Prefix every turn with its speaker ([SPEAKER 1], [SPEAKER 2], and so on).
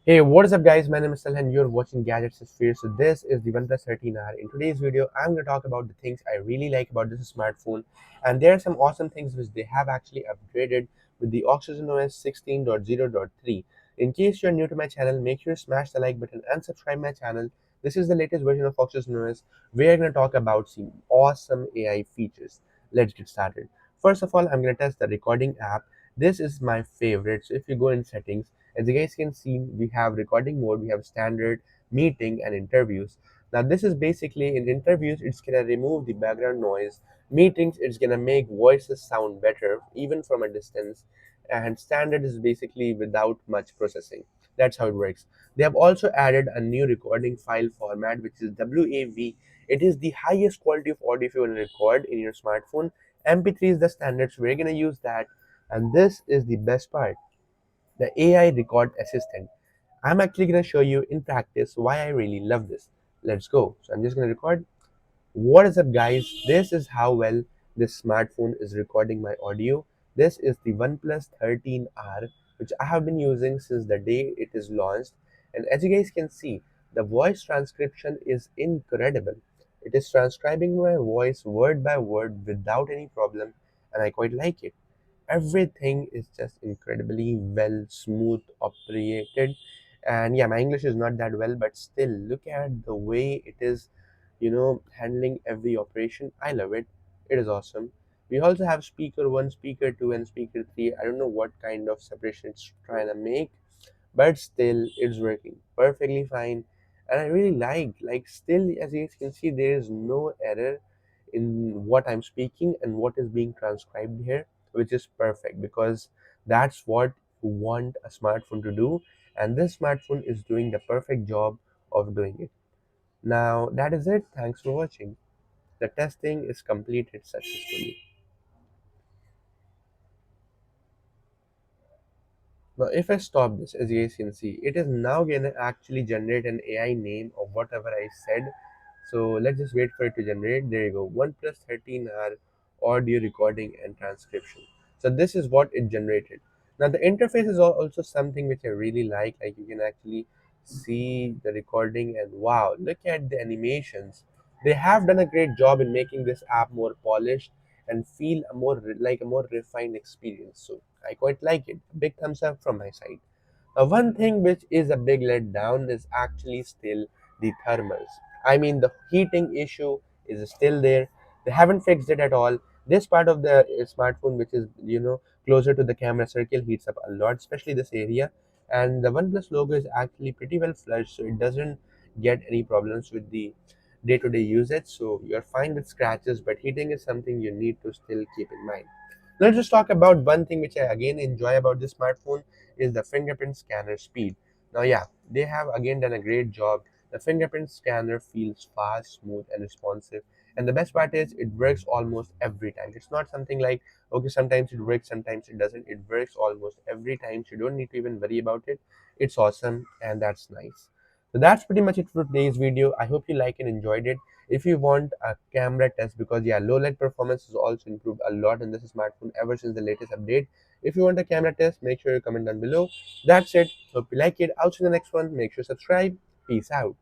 [SPEAKER 1] Hey, what is up guys? My name is Sal and you're watching Gadgets Sphere. So this is the Oneplus 13R. In today's video, I'm going to talk about the things I really like about this smartphone. And there are some awesome things which they have actually upgraded with the Oxygen OS 16.0.3. In case you're new to my channel, make sure to smash the like button and subscribe my channel. This is the latest version of Oxygen OS. We're going to talk about some awesome AI features. Let's get started. First of all, I'm going to test the recording app. This is my favorite. So if you go in settings, as you guys can see, we have recording mode, we have standard, meeting, and interviews. Now, this is basically in interviews, it's gonna remove the background noise. Meetings, it's gonna make voices sound better, even from a distance. And standard is basically without much processing. That's how it works. They have also added a new recording file format, which is WAV. It is the highest quality of audio if you want to record in your smartphone. MP3 is the standard, so we're gonna use that. And this is the best part, the AI record assistant. I'm actually going to show you in practice why I really love this. Let's go. So I'm just going to record. What is up, guys? This is how well this smartphone is recording my audio. This is the OnePlus 13R, which I have been using since the day it is launched. And as you guys can see, the voice transcription is incredible. It is transcribing my voice word by word without any problem, and I quite like it. Everything is just incredibly well, smooth operated. And yeah, my English is not that well, but still, look at the way it is, handling every operation. I love it. It is awesome. We also have speaker 1, speaker 2, and speaker 3. I don't know what kind of separation it's trying to make, but still it's working perfectly fine. And I really like still, as you guys can see, there is no error in what I'm speaking and what is being transcribed here, which is perfect because that's what you want a smartphone to do, and this smartphone is doing the perfect job of doing it. Now that is it. Thanks for watching. The testing is completed successfully. Now, if I stop this, as you guys can see, it is now gonna actually generate an AI name of whatever I said. So let's just wait for it to generate. There you go. OnePlus 13R audio recording and transcription. So this is what it generated. Now the interface is also something which I really like. Like you can actually see the recording and wow, look at the animations. They have done a great job in making this app more polished and feel a like a more refined experience. So I quite like it. Big thumbs up from my side. One thing which is a big letdown is actually still the thermals. I mean, the heating issue is still there. They haven't fixed it at all. This part of the smartphone, which is closer to the camera circle, heats up a lot, especially this area. And the OnePlus logo is actually pretty well flushed, so it doesn't get any problems with the day-to-day usage. So you're fine with scratches, but heating is something you need to still keep in mind. Let's just talk about one thing which I again enjoy about this smartphone is the fingerprint scanner speed. Now, yeah, they have again done a great job. The fingerprint scanner feels fast, smooth, and responsive. And the best part is it works almost every time. It's not something like, okay, sometimes it works, sometimes it doesn't. It works almost every time. So you don't need to even worry about it. It's awesome, and that's nice. So that's pretty much it for today's video. I hope you like and enjoyed it. If you want a camera test, because yeah, low light performance has also improved a lot in this smartphone ever since the latest update. If you want a camera test, make sure you comment down below. That's it. Hope you like it. I'll see you in the next one. Make sure to subscribe. Peace out.